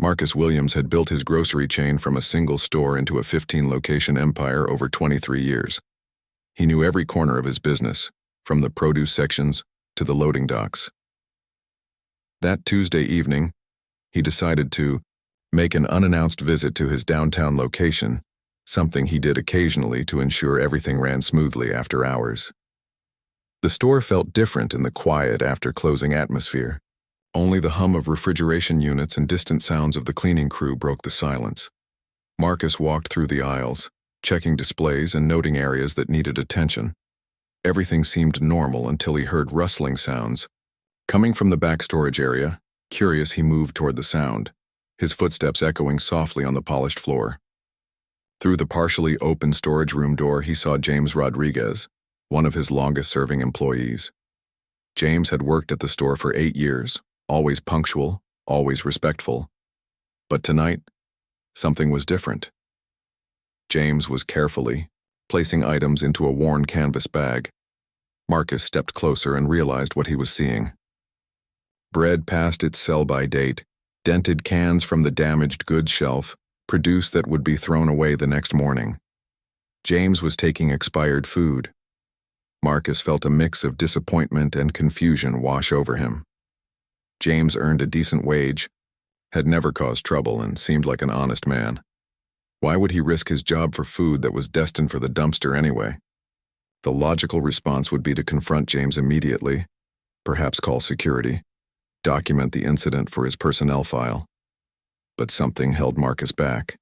Marcus Williams had built his grocery chain from a single store into a 15-location empire over 23 years. He knew every corner of his business, from the produce sections to the loading docks. That Tuesday evening, he decided to make an unannounced visit to his downtown location, something he did occasionally to ensure everything ran smoothly after hours. The store felt different in the quiet after-closing atmosphere. Only the hum of refrigeration units and distant sounds of the cleaning crew broke the silence. Marcus walked through the aisles, checking displays and noting areas that needed attention. Everything seemed normal until he heard rustling sounds. Coming from the back storage area, curious, he moved toward the sound, his footsteps echoing softly on the polished floor. Through the partially open storage room door, he saw James Rodriguez, one of his longest-serving employees. James had worked at the store for 8 years, always punctual, always respectful. But tonight, something was different. James was carefully placing items into a worn canvas bag. Marcus stepped closer and realized what he was seeing. Bread past its sell-by date, dented cans from the damaged goods shelf, produce that would be thrown away the next morning. James was taking expired food. Marcus felt a mix of disappointment and confusion wash over him. James earned a decent wage, had never caused trouble, and seemed like an honest man. Why would he risk his job for food that was destined for the dumpster anyway? The logical response would be to confront James immediately, perhaps call security, document the incident for his personnel file. But something held Marcus back.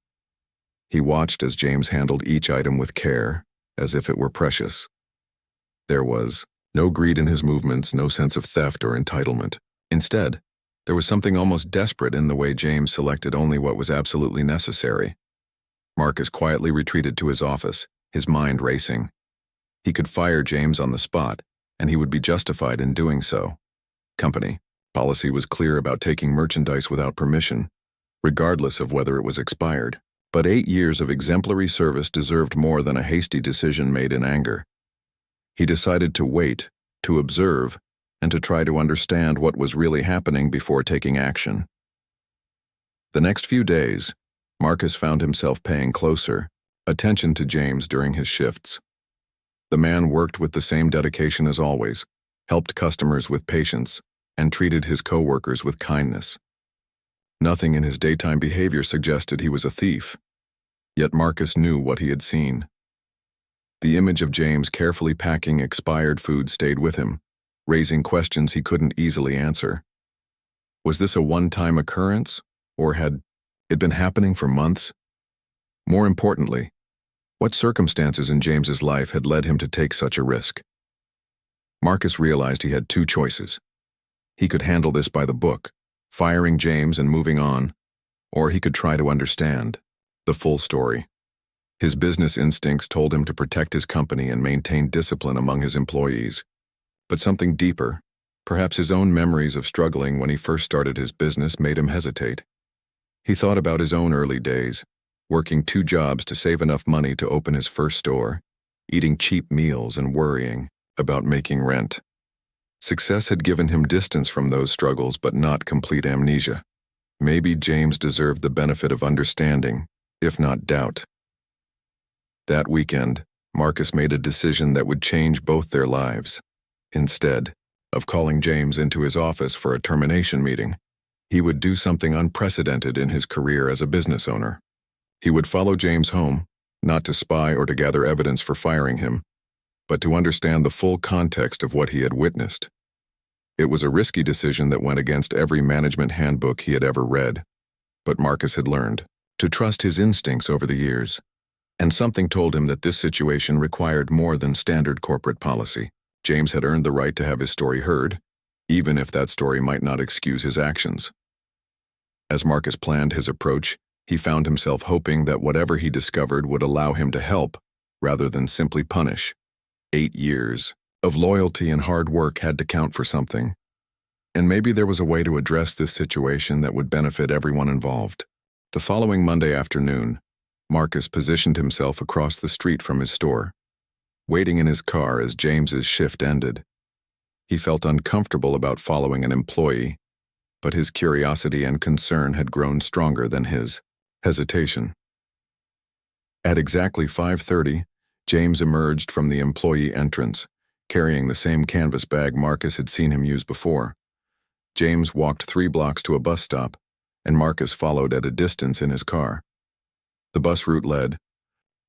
He watched as James handled each item with care, as if it were precious. There was no greed in his movements, no sense of theft or entitlement. Instead, there was something almost desperate in the way James selected only what was absolutely necessary. Marcus quietly retreated to his office, his mind racing. He could fire James on the spot, and he would be justified in doing so. Company policy was clear about taking merchandise without permission, regardless of whether it was expired. But 8 years of exemplary service deserved more than a hasty decision made in anger. He decided to wait, to observe, and to try to understand what was really happening before taking action. The next few days, Marcus found himself paying closer attention to James during his shifts. The man worked with the same dedication as always, helped customers with patience, and treated his co-workers with kindness. Nothing in his daytime behavior suggested he was a thief, yet Marcus knew what he had seen. The image of James carefully packing expired food stayed with him, raising questions he couldn't easily answer. Was this a one-time occurrence, or had it been happening for months? More importantly, what circumstances in James's life had led him to take such a risk? Marcus realized he had 2 choices. He could handle this by the book, firing James and moving on, or he could try to understand the full story. His business instincts told him to protect his company and maintain discipline among his employees. But something deeper, perhaps his own memories of struggling when he first started his business, made him hesitate. He thought about his own early days, working 2 jobs to save enough money to open his first store, eating cheap meals and worrying about making rent. Success had given him distance from those struggles, but not complete amnesia. Maybe James deserved the benefit of understanding, if not doubt. That weekend, Marcus made a decision that would change both their lives. Instead of calling James into his office for a termination meeting, he would do something unprecedented in his career as a business owner. He would follow James home, not to spy or to gather evidence for firing him, but to understand the full context of what he had witnessed. It was a risky decision that went against every management handbook he had ever read, but Marcus had learned to trust his instincts over the years, and something told him that this situation required more than standard corporate policy. James had earned the right to have his story heard, even if that story might not excuse his actions. As Marcus planned his approach, he found himself hoping that whatever he discovered would allow him to help, rather than simply punish. 8 years of loyalty and hard work had to count for something, and maybe there was a way to address this situation that would benefit everyone involved. The following Monday afternoon, Marcus positioned himself across the street from his store, waiting in his car as James's shift ended. He felt uncomfortable about following an employee, but his curiosity and concern had grown stronger than his hesitation. At exactly 5:30, James emerged from the employee entrance, carrying the same canvas bag Marcus had seen him use before. James walked 3 blocks to a bus stop, and Marcus followed at a distance in his car. The bus route led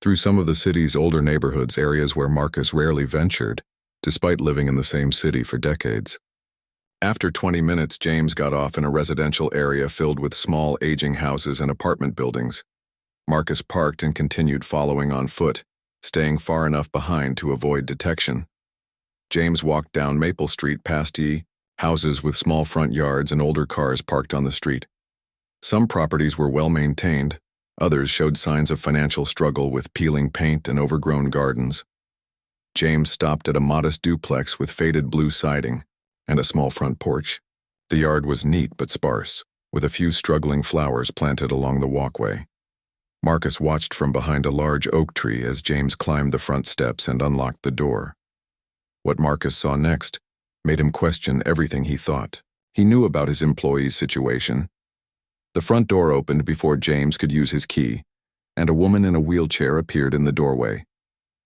through some of the city's older neighborhoods, areas where Marcus rarely ventured, despite living in the same city for decades. After 20 minutes, James got off in a residential area filled with small, aging houses and apartment buildings. Marcus parked and continued following on foot, staying far enough behind to avoid detection. James walked down Maple Street past houses with small front yards and older cars parked on the street. Some properties were well maintained, others showed signs of financial struggle with peeling paint and overgrown gardens. James stopped at a modest duplex with faded blue siding and a small front porch. The yard was neat but sparse, with a few struggling flowers planted along the walkway. Marcus watched from behind a large oak tree as James climbed the front steps and unlocked the door. What Marcus saw next made him question everything he thought. He knew about his employee's situation. The front door opened before James could use his key, and a woman in a wheelchair appeared in the doorway.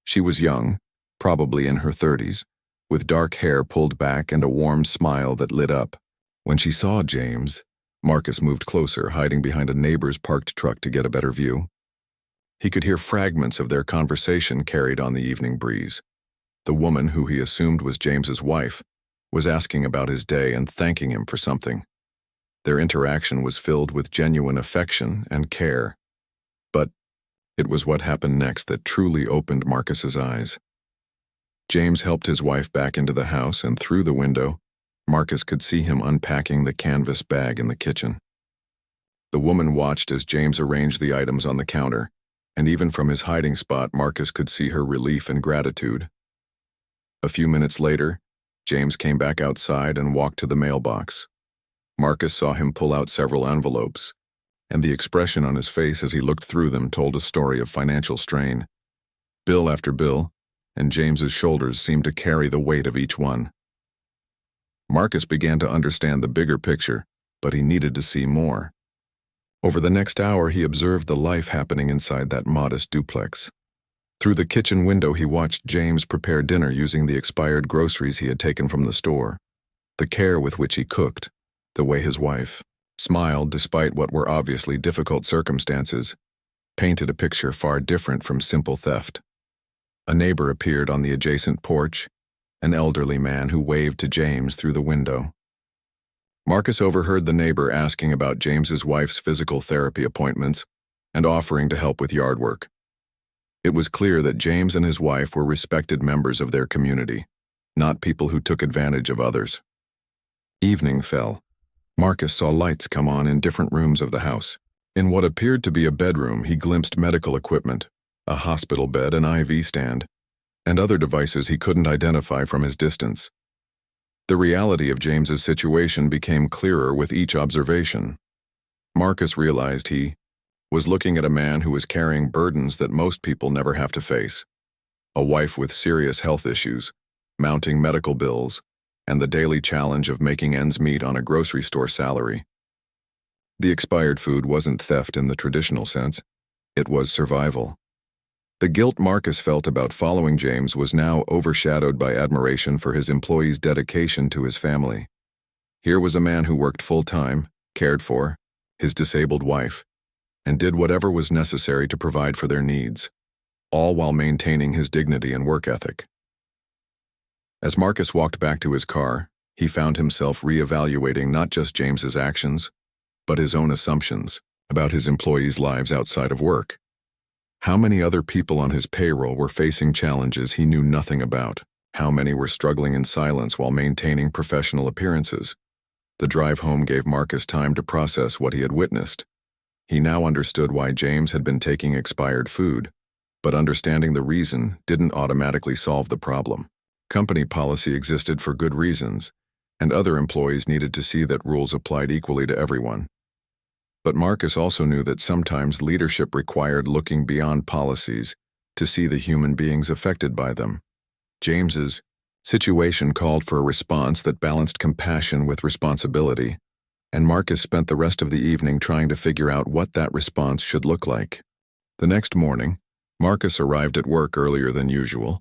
She was young, probably in her 30s, with dark hair pulled back and a warm smile that lit up. When she saw James, Marcus moved closer, hiding behind a neighbor's parked truck to get a better view. He could hear fragments of their conversation carried on the evening breeze. The woman, who he assumed was James's wife, was asking about his day and thanking him for something. Their interaction was filled with genuine affection and care. But it was what happened next that truly opened Marcus's eyes. James helped his wife back into the house, and through the window, Marcus could see him unpacking the canvas bag in the kitchen. The woman watched as James arranged the items on the counter, and even from his hiding spot, Marcus could see her relief and gratitude. A few minutes later, James came back outside and walked to the mailbox. Marcus saw him pull out several envelopes, and the expression on his face as he looked through them told a story of financial strain. Bill after bill, and James's shoulders seemed to carry the weight of each one. Marcus began to understand the bigger picture, but he needed to see more. Over the next hour, he observed the life happening inside that modest duplex. Through the kitchen window, he watched James prepare dinner using the expired groceries he had taken from the store. The care with which he cooked, the way his wife smiled despite what were obviously difficult circumstances, painted a picture far different from simple theft. A neighbor appeared on the adjacent porch, an elderly man who waved to James through the window. Marcus overheard the neighbor asking about James's wife's physical therapy appointments and offering to help with yard work. It was clear that James and his wife were respected members of their community, not people who took advantage of others. Evening fell. Marcus saw lights come on in different rooms of the house. In what appeared to be a bedroom, he glimpsed medical equipment, a hospital bed, an IV stand, and other devices he couldn't identify from his distance. The reality of James's situation became clearer with each observation. Marcus realized he was looking at a man who was carrying burdens that most people never have to face. A wife with serious health issues, mounting medical bills, and the daily challenge of making ends meet on a grocery store salary. The expired food wasn't theft in the traditional sense. It was survival. The guilt Marcus felt about following James was now overshadowed by admiration for his employee's dedication to his family. Here was a man who worked full-time, cared for his disabled wife, and did whatever was necessary to provide for their needs, all while maintaining his dignity and work ethic. As Marcus walked back to his car, he found himself reevaluating not just James's actions, but his own assumptions about his employees' lives outside of work. How many other people on his payroll were facing challenges he knew nothing about? How many were struggling in silence while maintaining professional appearances? The drive home gave Marcus time to process what he had witnessed. He now understood why James had been taking expired food, but understanding the reason didn't automatically solve the problem. Company policy existed for good reasons, and other employees needed to see that rules applied equally to everyone. But Marcus also knew that sometimes leadership required looking beyond policies to see the human beings affected by them. James's situation called for a response that balanced compassion with responsibility, and Marcus spent the rest of the evening trying to figure out what that response should look like. The next morning, Marcus arrived at work earlier than usual,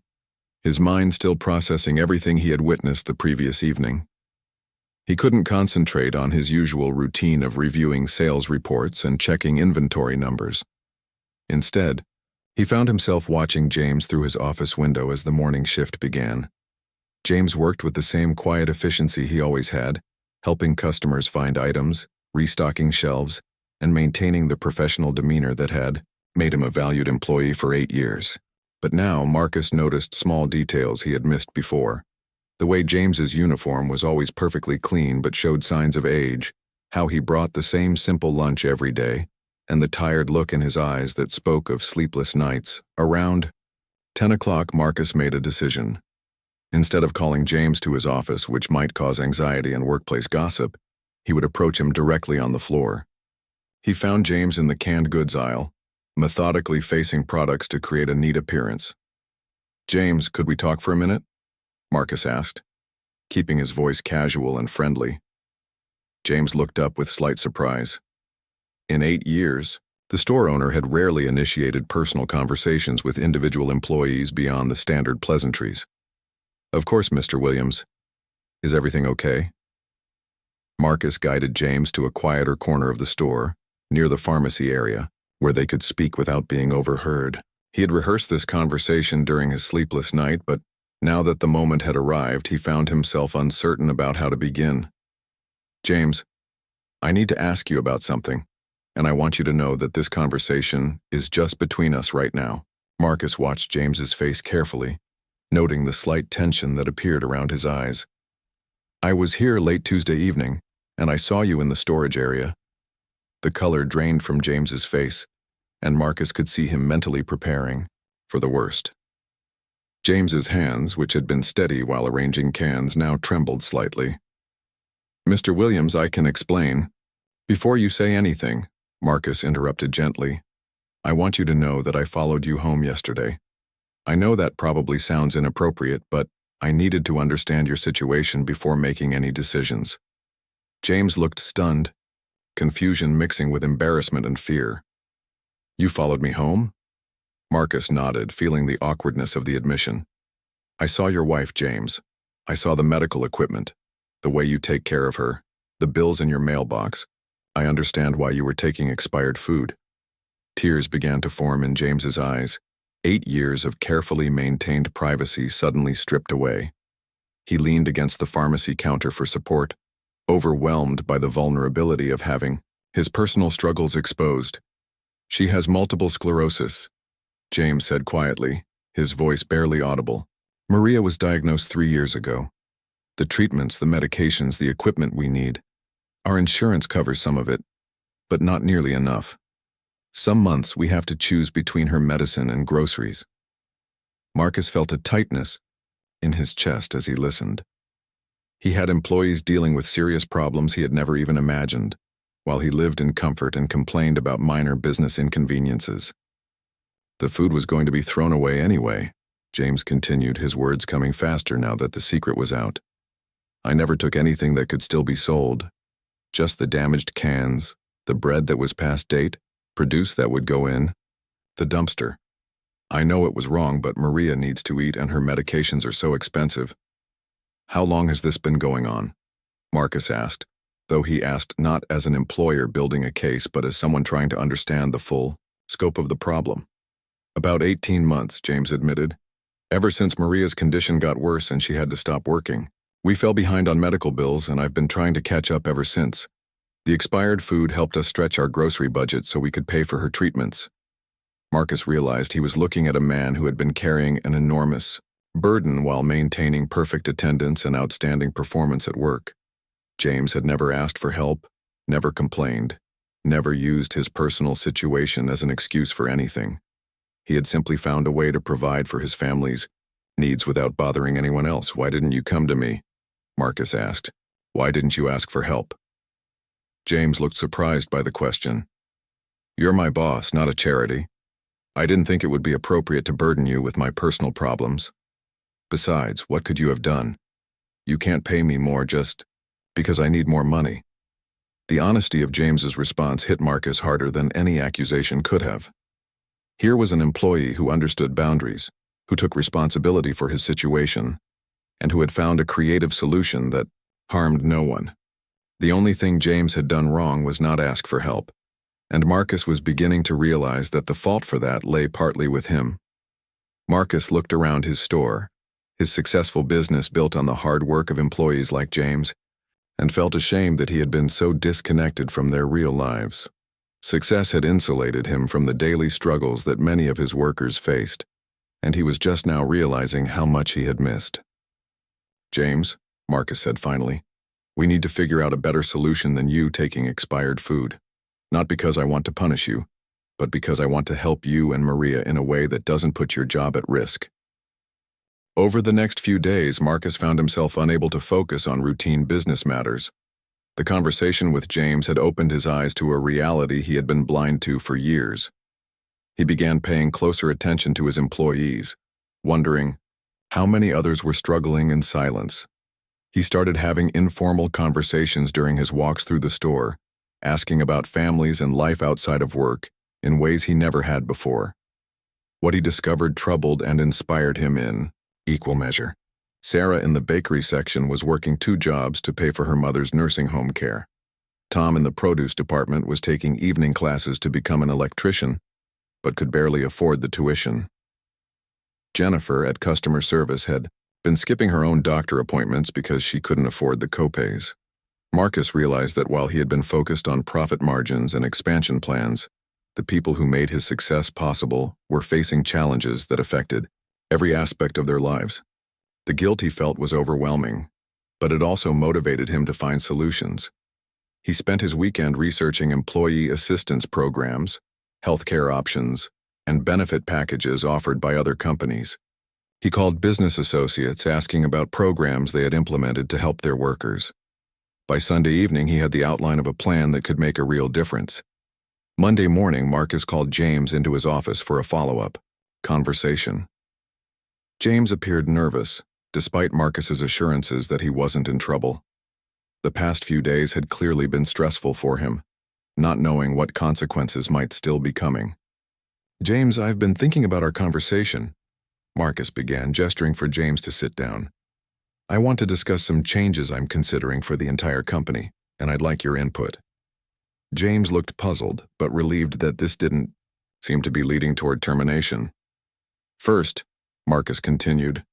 his mind still processing everything he had witnessed the previous evening. He couldn't concentrate on his usual routine of reviewing sales reports and checking inventory numbers. Instead, he found himself watching James through his office window as the morning shift began. James worked with the same quiet efficiency he always had, helping customers find items, restocking shelves, and maintaining the professional demeanor that had made him a valued employee for 8 years. But now Marcus noticed small details he had missed before. The way James's uniform was always perfectly clean but showed signs of age, how he brought the same simple lunch every day, and the tired look in his eyes that spoke of sleepless nights. Around 10 o'clock, Marcus made a decision. Instead of calling James to his office, which might cause anxiety and workplace gossip, he would approach him directly on the floor. He found James in the canned goods aisle, methodically facing products to create a neat appearance. "James, could we talk for a minute?" Marcus asked, keeping his voice casual and friendly. James looked up with slight surprise. In 8 years, the store owner had rarely initiated personal conversations with individual employees beyond the standard pleasantries. "Of course, Mr. Williams. Is everything okay?" Marcus guided James to a quieter corner of the store, near the pharmacy area, where they could speak without being overheard. He had rehearsed this conversation during his sleepless night, but now that the moment had arrived, he found himself uncertain about how to begin. "James, I need to ask you about something, and I want you to know that this conversation is just between us right now." Marcus watched James's face carefully, noting the slight tension that appeared around his eyes. "I was here late Tuesday evening, and I saw you in the storage area." The color drained from James's face, and Marcus could see him mentally preparing for the worst. James's hands, which had been steady while arranging cans, now trembled slightly. "Mr. Williams, I can explain." "Before you say anything," Marcus interrupted gently, "I want you to know that I followed you home yesterday. I know that probably sounds inappropriate, but I needed to understand your situation before making any decisions." James looked stunned, confusion mixing with embarrassment and fear. "You followed me home?" Marcus nodded, feeling the awkwardness of the admission. "I saw your wife, James. I saw the medical equipment, the way you take care of her, the bills in your mailbox. I understand why you were taking expired food." Tears began to form in James's eyes. 8 years of carefully maintained privacy suddenly stripped away. He leaned against the pharmacy counter for support, overwhelmed by the vulnerability of having his personal struggles exposed. "She has multiple sclerosis," James said quietly, his voice barely audible. "Maria was diagnosed 3 years ago. The treatments, the medications, the equipment we need. Our insurance covers some of it, but not nearly enough. Some months we have to choose between her medicine and groceries." Marcus felt a tightness in his chest as he listened. He had employees dealing with serious problems he had never even imagined, while he lived in comfort and complained about minor business inconveniences. "The food was going to be thrown away anyway," James continued, his words coming faster now that the secret was out. "I never took anything that could still be sold. Just the damaged cans, the bread that was past date, produce that would go in the dumpster. I know it was wrong, but Maria needs to eat and her medications are so expensive." "How long has this been going on?" Marcus asked, though he asked not as an employer building a case but as someone trying to understand the full scope of the problem. "About 18 months, James admitted. "Ever since Maria's condition got worse and she had to stop working. We fell behind on medical bills and I've been trying to catch up ever since. The expired food helped us stretch our grocery budget so we could pay for her treatments." Marcus realized he was looking at a man who had been carrying an enormous burden while maintaining perfect attendance and outstanding performance at work. James had never asked for help, never complained, never used his personal situation as an excuse for anything. He had simply found a way to provide for his family's needs without bothering anyone else. "Why didn't you come to me?" Marcus asked. "Why didn't you ask for help?" James looked surprised by the question. "You're my boss, not a charity. I didn't think it would be appropriate to burden you with my personal problems. Besides, what could you have done? You can't pay me more just because I need more money." The honesty of James's response hit Marcus harder than any accusation could have. Here was an employee who understood boundaries, who took responsibility for his situation, and who had found a creative solution that harmed no one. The only thing James had done wrong was not ask for help, and Marcus was beginning to realize that the fault for that lay partly with him. Marcus looked around his store, his successful business built on the hard work of employees like James, and felt ashamed that he had been so disconnected from their real lives. Success had insulated him from the daily struggles that many of his workers faced, and he was just now realizing how much he had missed. "James," Marcus said finally, "we need to figure out a better solution than you taking expired food. Not because I want to punish you, but because I want to help you and Maria in a way that doesn't put your job at risk." Over the next few days, Marcus found himself unable to focus on routine business matters. The conversation with James had opened his eyes to a reality he had been blind to for years. He began paying closer attention to his employees, wondering how many others were struggling in silence. He started having informal conversations during his walks through the store, asking about families and life outside of work in ways he never had before. What he discovered troubled and inspired him in equal measure. Sarah in the bakery section was working 2 jobs to pay for her mother's nursing home care. Tom in the produce department was taking evening classes to become an electrician, but could barely afford the tuition. Jennifer at customer service had been skipping her own doctor appointments because she couldn't afford the copays. Marcus realized that while he had been focused on profit margins and expansion plans, the people who made his success possible were facing challenges that affected every aspect of their lives. The guilt he felt was overwhelming, but it also motivated him to find solutions. He spent his weekend researching employee assistance programs, healthcare options, and benefit packages offered by other companies. He called business associates asking about programs they had implemented to help their workers. By Sunday evening, he had the outline of a plan that could make a real difference. Monday morning, Marcus called James into his office for a follow-up conversation. James appeared nervous, despite Marcus's assurances that he wasn't in trouble. The past few days had clearly been stressful for him, not knowing what consequences might still be coming. "James, I've been thinking about our conversation," Marcus began, gesturing for James to sit down. "I want to discuss some changes I'm considering for the entire company, and I'd like your input." James looked puzzled, but relieved that this didn't seem to be leading toward termination. "First," Marcus continued,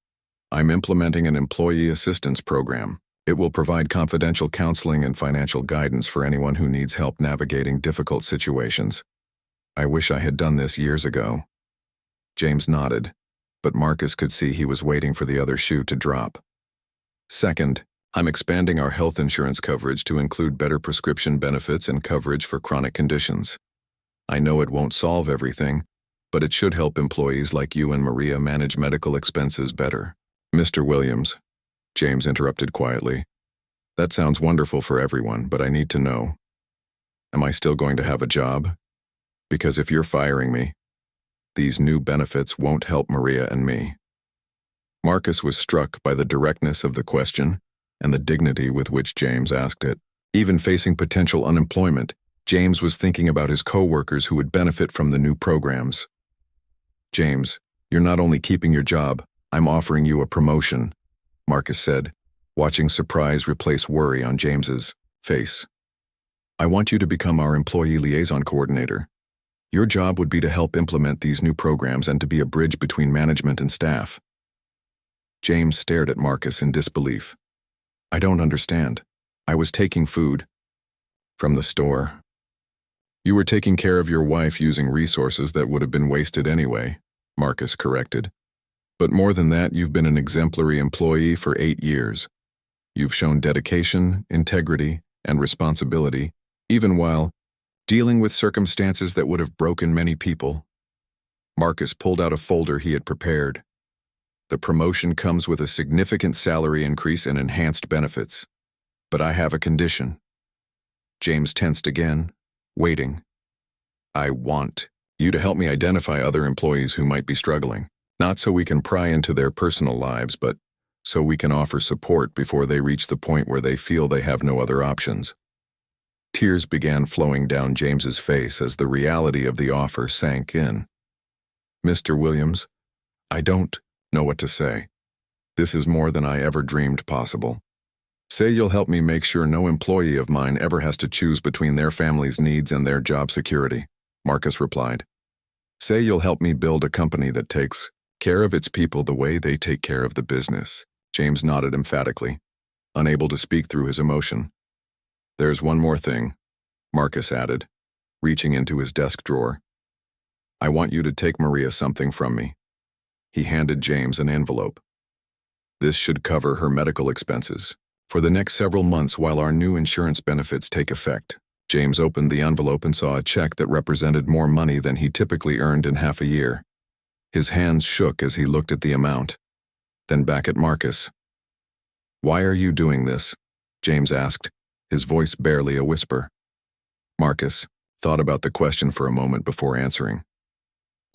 "I'm implementing an employee assistance program. It will provide confidential counseling and financial guidance for anyone who needs help navigating difficult situations. I wish I had done this years ago." James nodded, but Marcus could see he was waiting for the other shoe to drop. "Second, I'm expanding our health insurance coverage to include better prescription benefits and coverage for chronic conditions. I know it won't solve everything, but it should help employees like you and Maria manage medical expenses better." "Mr. Williams," James interrupted quietly, "that sounds wonderful for everyone, but I need to know. Am I still going to have a job? Because if you're firing me, these new benefits won't help Maria and me." Marcus was struck by the directness of the question and the dignity with which James asked it. Even facing potential unemployment, James was thinking about his co-workers who would benefit from the new programs. "James, you're not only keeping your job, I'm offering you a promotion," Marcus said, watching surprise replace worry on James's face. "I want you to become our employee liaison coordinator. Your job would be to help implement these new programs and to be a bridge between management and staff." James stared at Marcus in disbelief. "I don't understand. I was taking food from the store." "You were taking care of your wife using resources that would have been wasted anyway," Marcus corrected. "But more than that, you've been an exemplary employee for 8 years. You've shown dedication, integrity, and responsibility, even while dealing with circumstances that would have broken many people." Marcus pulled out a folder he had prepared. "The promotion comes with a significant salary increase and enhanced benefits. But I have a condition." James tensed again, waiting. "I want you to help me identify other employees who might be struggling. Not so we can pry into their personal lives, but so we can offer support before they reach the point where they feel they have no other options." Tears began flowing down James's face as the reality of the offer sank in. "Mr. Williams, I don't know what to say. This is more than I ever dreamed possible. Say you'll help me make sure no employee of mine ever has to choose between their family's needs and their job security," Marcus replied. "Say you'll help me build a company that takes care of its people the way they take care of the business." James nodded emphatically, unable to speak through his emotion. "There's one more thing," Marcus added, reaching into his desk drawer. "I want you to take Maria something from me." He handed James an envelope. "This should cover her medical expenses for the next several months while our new insurance benefits take effect." James opened the envelope and saw a check that represented more money than he typically earned in half a year. His hands shook as he looked at the amount, then back at Marcus. "Why are you doing this?" James asked, his voice barely a whisper. Marcus thought about the question for a moment before answering.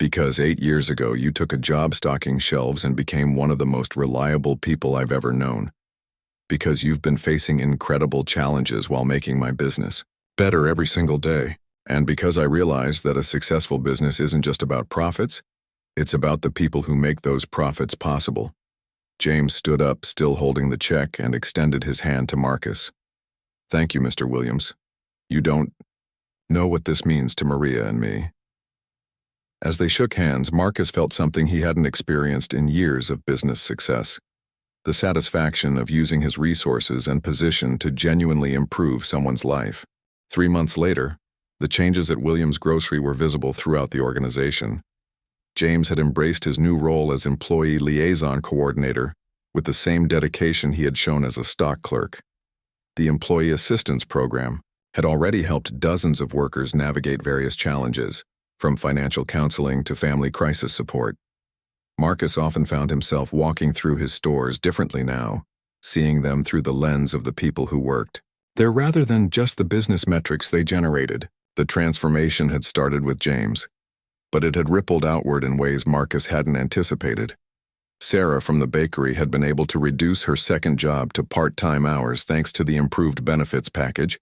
"Because 8 years ago you took a job stocking shelves and became one of the most reliable people I've ever known. Because you've been facing incredible challenges while making my business better every single day. And because I realized that a successful business isn't just about profits, it's about the people who make those profits possible." James stood up, still holding the check, and extended his hand to Marcus. "Thank you, Mr. Williams. You don't know what this means to Maria and me." As they shook hands, Marcus felt something he hadn't experienced in years of business success: the satisfaction of using his resources and position to genuinely improve someone's life. 3 months later, the changes at Williams Grocery were visible throughout the organization. James had embraced his new role as employee liaison coordinator with the same dedication he had shown as a stock clerk. The Employee Assistance Program had already helped dozens of workers navigate various challenges, from financial counseling to family crisis support. Marcus often found himself walking through his stores differently now, seeing them through the lens of the people who worked there rather than just the business metrics they generated. The transformation had started with James, but it had rippled outward in ways Marcus hadn't anticipated. Sarah from the bakery had been able to reduce her second job to part-time hours thanks to the improved benefits package,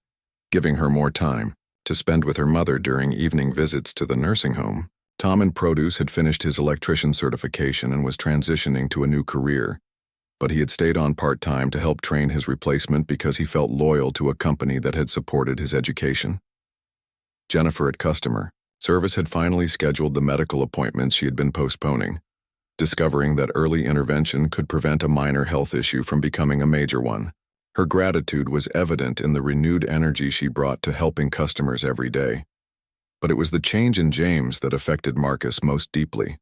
giving her more time to spend with her mother during evening visits to the nursing home. Tom in produce had finished his electrician certification and was transitioning to a new career, but he had stayed on part-time to help train his replacement because he felt loyal to a company that had supported his education. Jennifer at customer service had finally scheduled the medical appointments she had been postponing, discovering that early intervention could prevent a minor health issue from becoming a major one. Her gratitude was evident in the renewed energy she brought to helping customers every day. But it was the change in James that affected Marcus most deeply.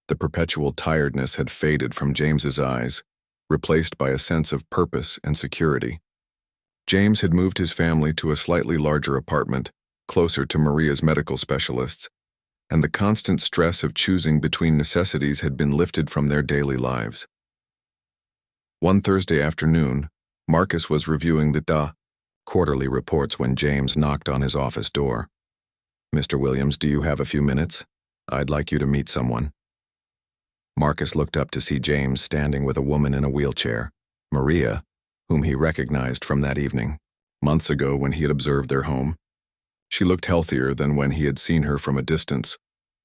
The perpetual tiredness had faded from James's eyes, replaced by a sense of purpose and security. James had moved his family to a slightly larger apartment, closer to Maria's medical specialists, and the constant stress of choosing between necessities had been lifted from their daily lives. One Thursday afternoon, Marcus was reviewing the quarterly reports when James knocked on his office door. "Mr. Williams, do you have a few minutes? I'd like you to meet someone." Marcus looked up to see James standing with a woman in a wheelchair, Maria, whom he recognized from that evening, months ago when he had observed their home. She looked healthier than when he had seen her from a distance,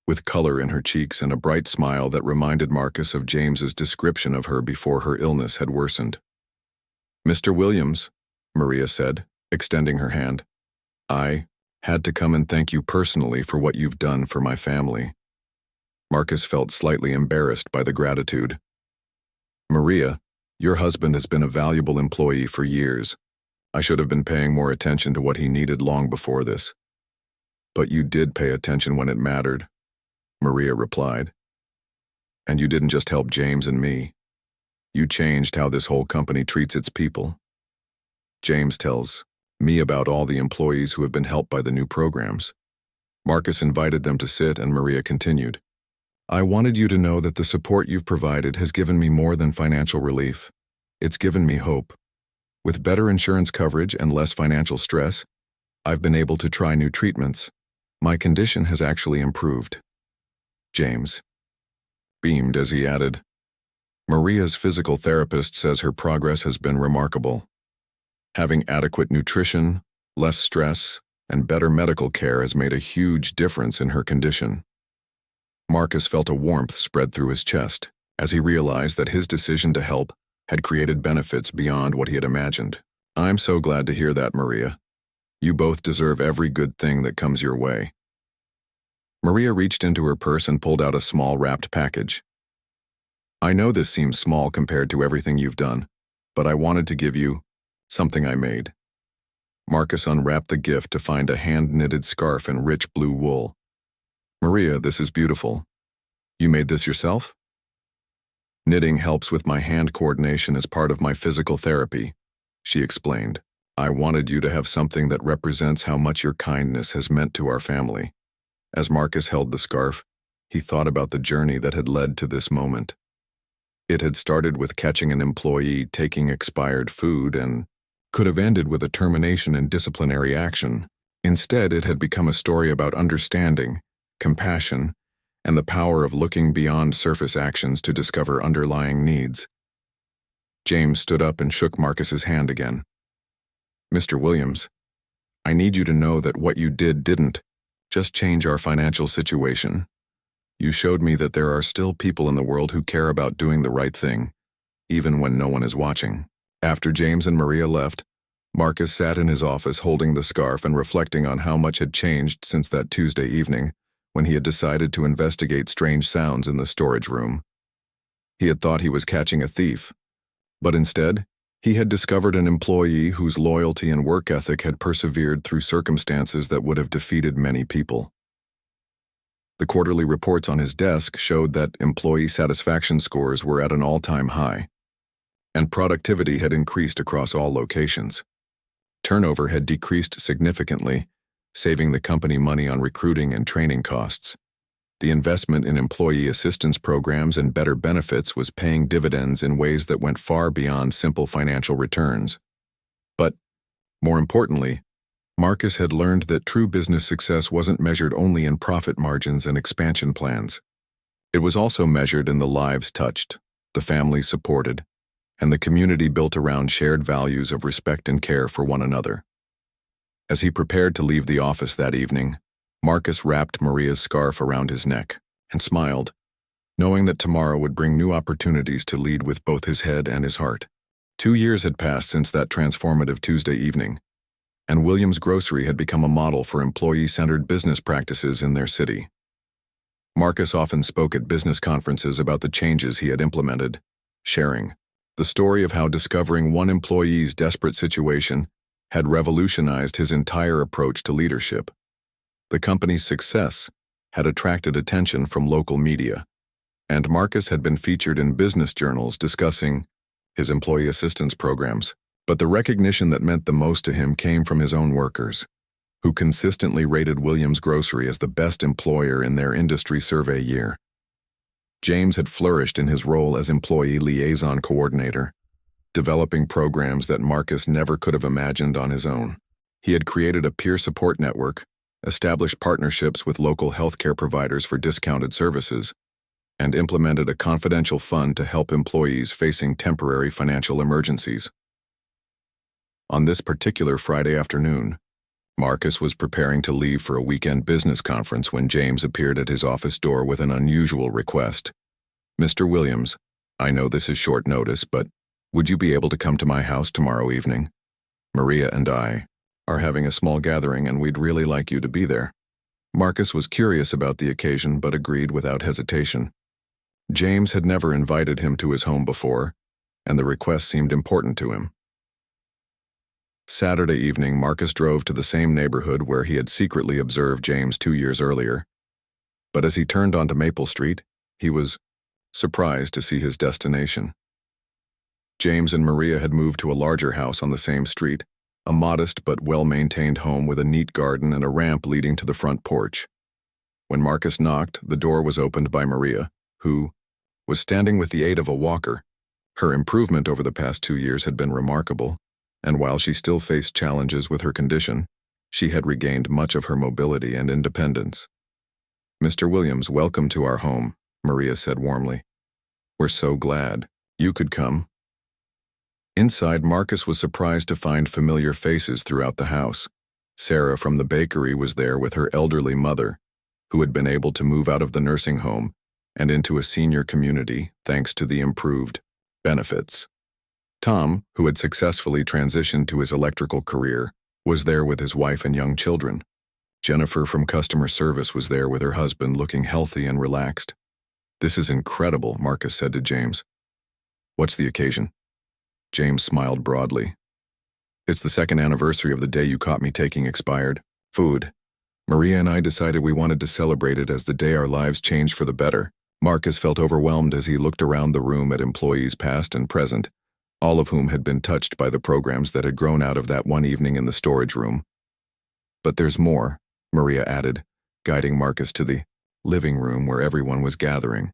with color in her cheeks and a bright smile that reminded Marcus of James's description of her before her illness had worsened. "Mr. Williams," Maria said, extending her hand, "I had to come and thank you personally for what you've done for my family." Marcus felt slightly embarrassed by the gratitude. "Maria, your husband has been a valuable employee for years. I should have been paying more attention to what he needed long before this." "But you did pay attention when it mattered," Maria replied. "And you didn't just help James and me. You changed how this whole company treats its people. James tells me about all the employees who have been helped by the new programs." Marcus invited them to sit, and Maria continued, "I wanted you to know that the support you've provided has given me more than financial relief. It's given me hope. With better insurance coverage and less financial stress, I've been able to try new treatments. My condition has actually improved." James beamed as he added, "Maria's physical therapist says her progress has been remarkable. Having adequate nutrition, Less stress and better medical care has made a huge difference in her condition. Marcus felt a warmth spread through his chest as he realized that his decision to help had created benefits beyond what he had imagined. I'm so glad to hear that, Maria. You both deserve every good thing that comes your way. Maria reached into her purse and pulled out a small wrapped package. I know this seems small compared to everything you've done, but I wanted to give you something I made. Marcus unwrapped the gift to find a hand-knitted scarf in rich blue wool. Maria, this is beautiful. You made this yourself? Knitting helps with my hand coordination as part of my physical therapy, she explained. I wanted you to have something that represents how much your kindness has meant to our family. As Marcus held the scarf, he thought about the journey that had led to this moment. It had started with catching an employee taking expired food and could have ended with a termination and disciplinary action. Instead, it had become a story about understanding, compassion, and the power of looking beyond surface actions to discover underlying needs. James stood up and shook Marcus's hand again. Mr. Williams, I need you to know that what you didn't just change our financial situation. You showed me that there are still people in the world who care about doing the right thing, even when no one is watching. After James and Maria left, Marcus sat in his office holding the scarf and reflecting on how much had changed since that Tuesday evening when he had decided to investigate strange sounds in the storage room. He had thought he was catching a thief, but instead, he had discovered an employee whose loyalty and work ethic had persevered through circumstances that would have defeated many people. The quarterly reports on his desk showed that employee satisfaction scores were at an all-time high, and productivity had increased across all locations. Turnover had decreased significantly, saving the company money on recruiting and training costs. The investment in employee assistance programs and better benefits was paying dividends in ways that went far beyond simple financial returns. But, more importantly, Marcus had learned that true business success wasn't measured only in profit margins and expansion plans. It was also measured in the lives touched, the families supported, and the community built around shared values of respect and care for one another. As he prepared to leave the office that evening, Marcus wrapped Maria's scarf around his neck and smiled, knowing that tomorrow would bring new opportunities to lead with both his head and his heart. 2 years had passed since that transformative Tuesday evening, and Williams Grocery had become a model for employee-centered business practices in their city. Marcus often spoke at business conferences about the changes he had implemented, sharing the story of how discovering one employee's desperate situation had revolutionized his entire approach to leadership. The company's success had attracted attention from local media, and Marcus had been featured in business journals discussing his employee assistance programs. But the recognition that meant the most to him came from his own workers, who consistently rated Williams Grocery as the best employer in their industry survey year. James had flourished in his role as employee liaison coordinator, developing programs that Marcus never could have imagined on his own. He had created a peer support network, established partnerships with local healthcare providers for discounted services, and implemented a confidential fund to help employees facing temporary financial emergencies. On this particular Friday afternoon, Marcus was preparing to leave for a weekend business conference when James appeared at his office door with an unusual request. Mr. Williams, I know this is short notice, but would you be able to come to my house tomorrow evening? Maria and I are having a small gathering and we'd really like you to be there. Marcus was curious about the occasion but agreed without hesitation. James had never invited him to his home before, and the request seemed important to him. Saturday evening, Marcus drove to the same neighborhood where he had secretly observed James 2 years earlier. But as he turned onto Maple Street, he was surprised to see his destination. James and Maria had moved to a larger house on the same street, a modest but well-maintained home with a neat garden and a ramp leading to the front porch. When Marcus knocked, the door was opened by Maria, who was standing with the aid of a walker. Her improvement over the past 2 years had been remarkable, and while she still faced challenges with her condition, she had regained much of her mobility and independence. Mr. Williams, welcome to our home, Maria said warmly. We're so glad you could come. Inside, Marcus was surprised to find familiar faces throughout the house. Sarah from the bakery was there with her elderly mother, who had been able to move out of the nursing home and into a senior community thanks to the improved benefits. Tom, who had successfully transitioned to his electrical career, was there with his wife and young children. Jennifer from customer service was there with her husband, looking healthy and relaxed. "This is incredible," Marcus said to James. "What's the occasion?" James smiled broadly. "It's the second anniversary of the day you caught me taking expired food. Maria and I decided we wanted to celebrate it as the day our lives changed for the better." Marcus felt overwhelmed as he looked around the room at employees past and present, all of whom had been touched by the programs that had grown out of that one evening in the storage room. "But there's more," Maria added, guiding Marcus to the living room where everyone was gathering.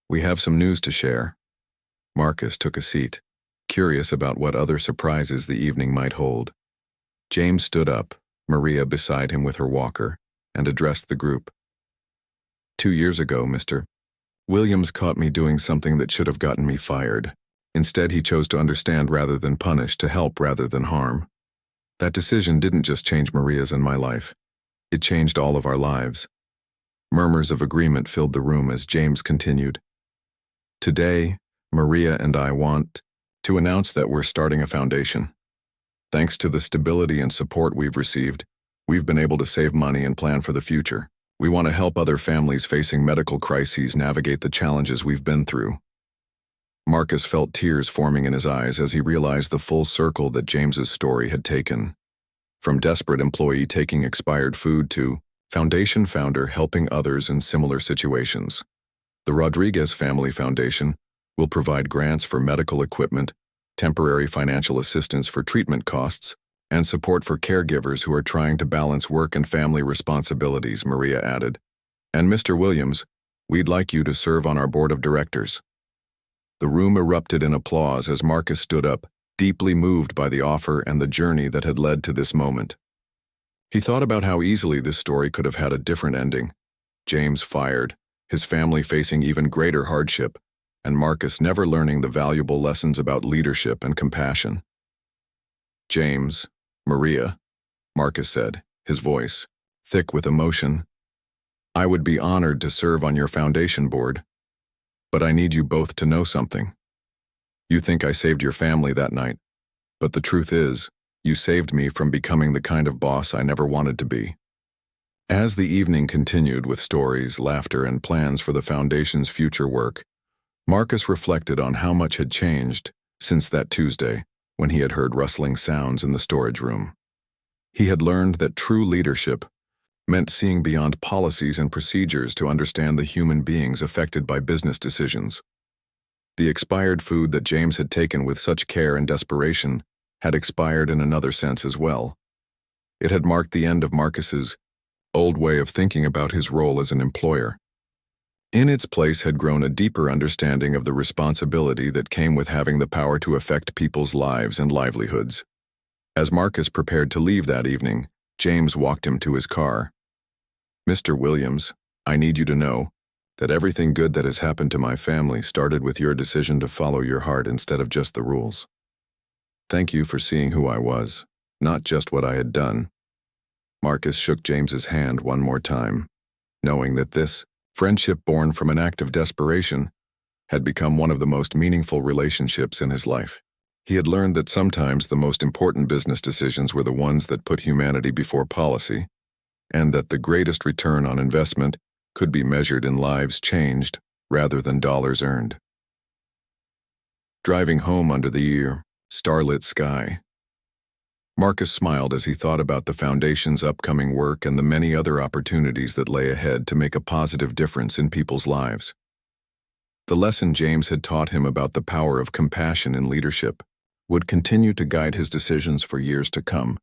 "We have some news to share." Marcus took a seat, curious about what other surprises the evening might hold. James stood up, Maria beside him with her walker, and addressed the group. 2 years ago, Mr. Williams caught me doing something that should have gotten me fired. Instead, he chose to understand rather than punish, to help rather than harm. That decision didn't just change Maria's and my life. It changed all of our lives." Murmurs of agreement filled the room as James continued. "Today, Maria and I want to announce that we're starting a foundation. Thanks to the stability and support we've received, we've been able to save money and plan for the future. We want to help other families facing medical crises navigate the challenges we've been through." Marcus felt tears forming in his eyes as he realized the full circle that James's story had taken. From desperate employee taking expired food to foundation founder helping others in similar situations. The Rodriguez Family Foundation will provide grants for medical equipment, temporary financial assistance for treatment costs, and support for caregivers who are trying to balance work and family responsibilities, Maria added. "And Mr. Williams, we'd like you to serve on our board of directors." The room erupted in applause as Marcus stood up, deeply moved by the offer and the journey that had led to this moment. He thought about how easily this story could have had a different ending. James fired, his family facing even greater hardship, and Marcus never learning the valuable lessons about leadership and compassion. "James, Maria," Marcus said, his voice thick with emotion, "I would be honored to serve on your foundation board. But I need you both to know something. You think I saved your family that night, but the truth is, you saved me from becoming the kind of boss I never wanted to be." As the evening continued with stories, laughter, and plans for the foundation's future work, Marcus reflected on how much had changed since that Tuesday when he had heard rustling sounds in the storage room. He had learned that true leadership meant seeing beyond policies and procedures to understand the human beings affected by business decisions. The expired food that James had taken with such care and desperation had expired in another sense as well. It had marked the end of Marcus's old way of thinking about his role as an employer. In its place had grown a deeper understanding of the responsibility that came with having the power to affect people's lives and livelihoods. As Marcus prepared to leave that evening, James walked him to his car. "Mr. Williams, I need you to know that everything good that has happened to my family started with your decision to follow your heart instead of just the rules. Thank you for seeing who I was, not just what I had done." Marcus shook James's hand one more time, knowing that this friendship born from an act of desperation had become one of the most meaningful relationships in his life. He had learned that sometimes the most important business decisions were the ones that put humanity before policy, and that the greatest return on investment could be measured in lives changed rather than dollars earned. Driving home under the starlit sky, Marcus smiled as he thought about the foundation's upcoming work and the many other opportunities that lay ahead to make a positive difference in people's lives. The lesson James had taught him about the power of compassion in leadership would continue to guide his decisions for years to come.